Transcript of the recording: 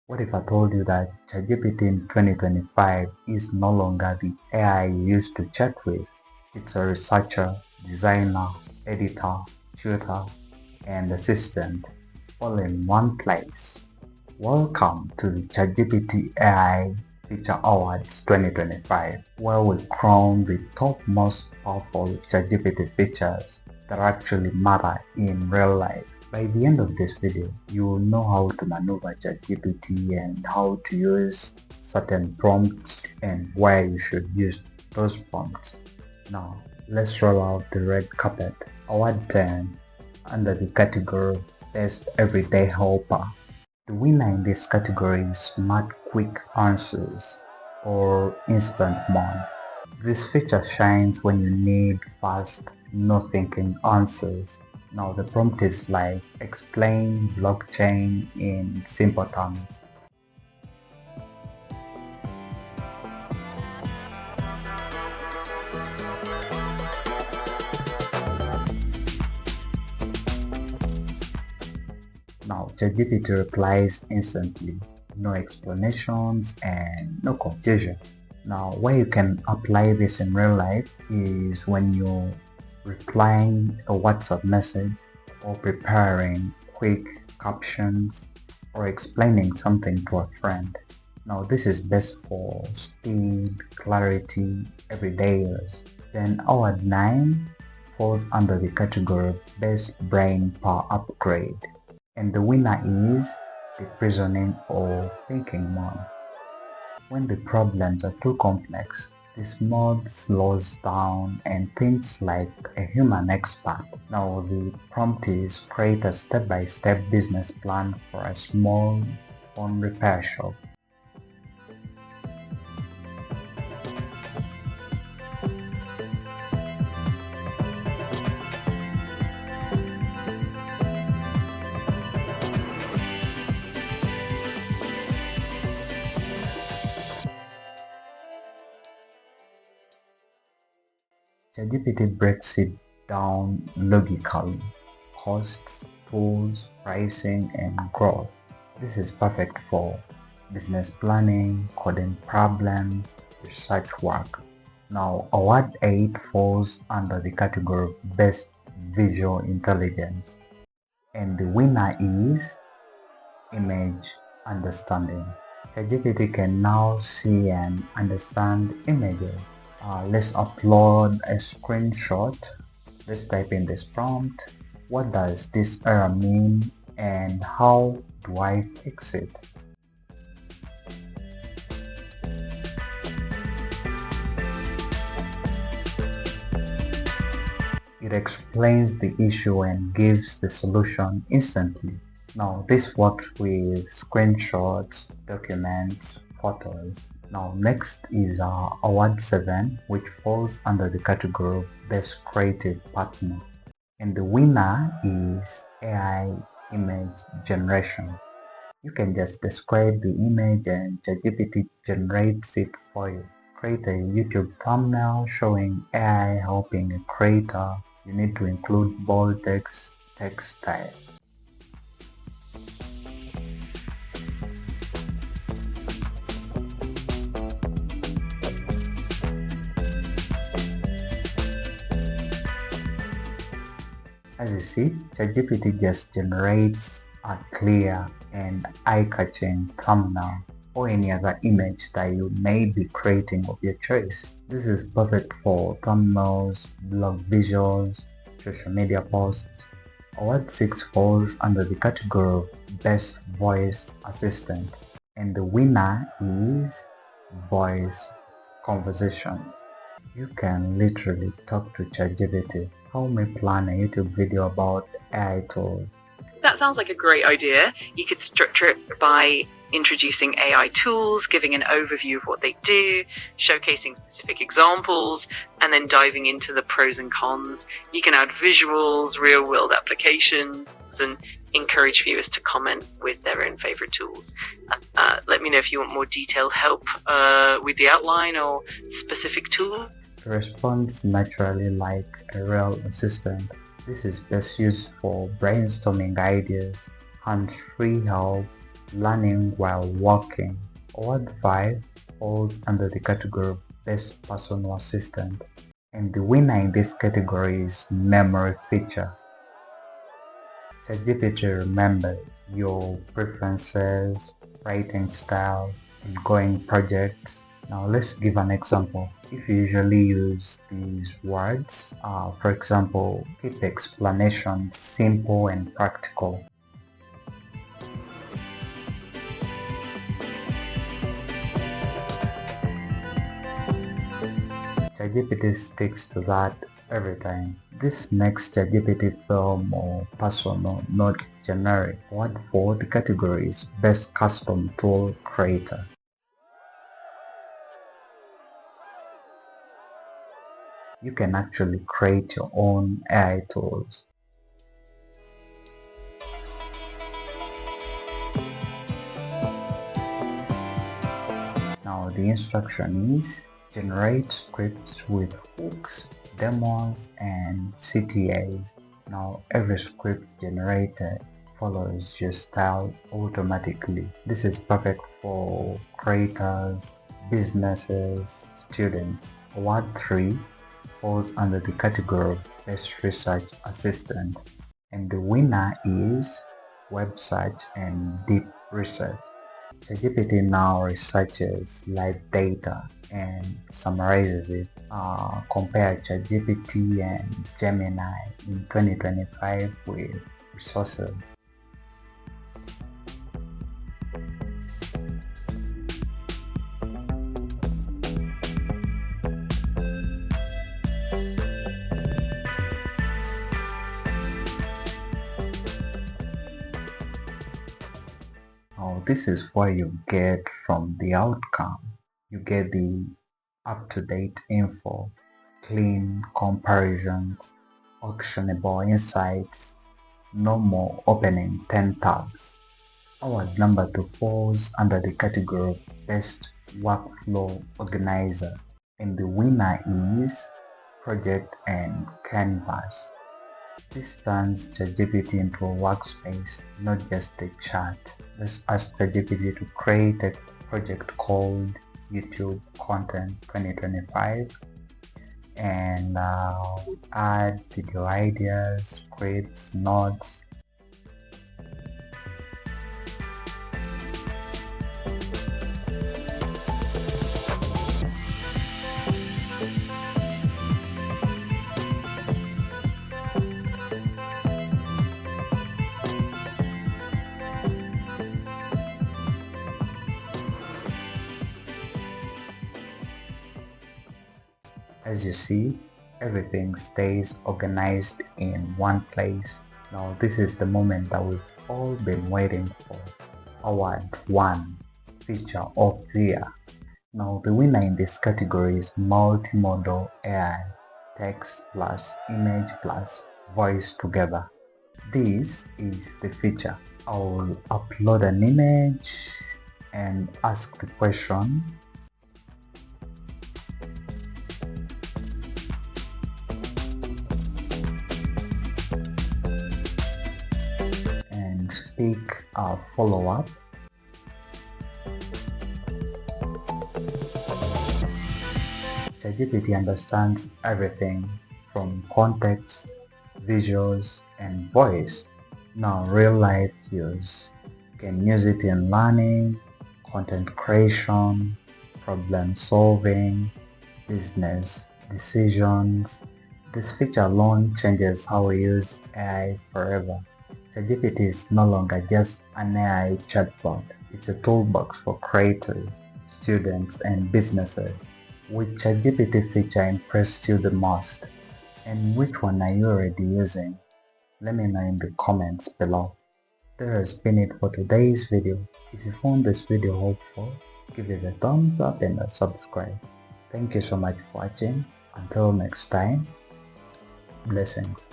What if I told you that ChatGPT in 2025 is no longer the AI you used to chat with? It's a researcher, designer, editor, tutor, and assistant all in one place. Welcome to the ChatGPT AI Feature Awards 2025, where we crown the top most powerful ChatGPT features that actually matter in real life. By the end of this video, you will know how to maneuver ChatGPT and how to use certain prompts and why you should use those prompts. Now, let's roll out the red carpet. Award 10 under the category of Best Everyday Helper. The winner in this category is Smart Quick Answers or Instant Mod. This feature shines when you need fast, no thinking answers. Now the prompt is like, explain blockchain in simple terms. Now ChatGPT replies instantly, no explanations and no confusion. Now where you can apply this in real life is when you're replying a WhatsApp message or preparing quick captions or explaining something to a friend. Now this is best for speed, clarity, everyday use. Then award 9 falls under the category of Best Brain Power Upgrade. And the winner is the reasoning or thinking mode. When the problems are too complex, this mode slows down and thinks like a human expert. Now the prompt is create a step-by-step business plan for a small phone repair shop. ChatGPT breaks it down logically: costs, tools, pricing, and growth. This is perfect for business planning, coding problems, research work. Now, Award 8 falls under the category of Best Visual Intelligence, and the winner is Image Understanding. ChatGPT can now see and understand images. Let's upload a screenshot. Let's type in this prompt. What does this error mean and how do I fix it? It explains the issue and gives the solution instantly. Now this works with screenshots, documents, photos. Now next is Award 7, which falls under the category of Best Creative Partner. And the winner is AI Image Generation. You can just describe the image and ChatGPT generates it for you. Create a YouTube thumbnail showing AI helping a creator. You need to include bold text style. As you see, ChatGPT just generates a clear and eye-catching thumbnail or any other image that you may be creating of your choice. This is perfect for thumbnails, blog visuals, social media posts. Award 6 falls under the category of Best Voice Assistant, and the winner is Voice Conversations. You can literally talk to ChatGPT. Help me plan a YouTube video about AI tools. That sounds like a great idea. You could structure it by introducing AI tools, giving an overview of what they do, showcasing specific examples, and then diving into the pros and cons. You can add visuals, real-world applications, and encourage viewers to comment with their own favorite tools. Let me know if you want more detailed help with the outline or specific tool. It responds naturally like a real assistant. This is best used for brainstorming ideas, hands-free help, learning while walking. Award 5 falls under the category of Best Personal Assistant, and the winner in this category is Memory Feature. ChatGPT remembers your preferences, writing style, and going projects. Now let's give an example. If you usually use these words, for example, keep explanations simple and practical. ChatGPT sticks to that every time. This makes ChatGPT feel more personal, not generic. Award 4, the category is Best Custom Tool Creator. You can actually create your own AI tools. Now the instruction is generate scripts with hooks, demos, and CTAs. Now every script generated follows your style automatically. This is perfect for creators, businesses, students. Award 3 falls under the category of Best Research Assistant, and the winner is Web Search and Deep Research. ChatGPT now researches live data and summarizes it. Compare ChatGPT and Gemini in 2025 with resources. Now this is what you get from the outcome. You get the up-to-date info, clean comparisons, actionable insights, no more opening 10 tabs. Award number 2 falls under the category of Best Workflow Organizer, and the winner is Project and Canvas. This turns ChatGPT into a workspace, not just a chat. Let's ask ChatGPT to create a project called YouTube Content 2025, and we add video ideas, scripts, notes. As you see, everything stays organized in one place. Now this is the moment that we've all been waiting for. Award 1, Feature of the Year. Now the winner in this category is Multimodal AI, text plus image plus voice together. This is the feature. I will upload an image and ask the question. Speak a follow-up. ChatGPT understands everything from context, visuals, and voice. Now real-life use. You can use it in learning, content creation, problem solving, business decisions. This feature alone changes how we use AI forever. ChatGPT is no longer just an AI chatbot. It's a toolbox for creators, students, and businesses. Which ChatGPT feature impressed you the most? And which one are you already using? Let me know in the comments below. That has been it for today's video. If you found this video helpful, give it a thumbs up and a subscribe. Thank you so much for watching. Until next time, blessings.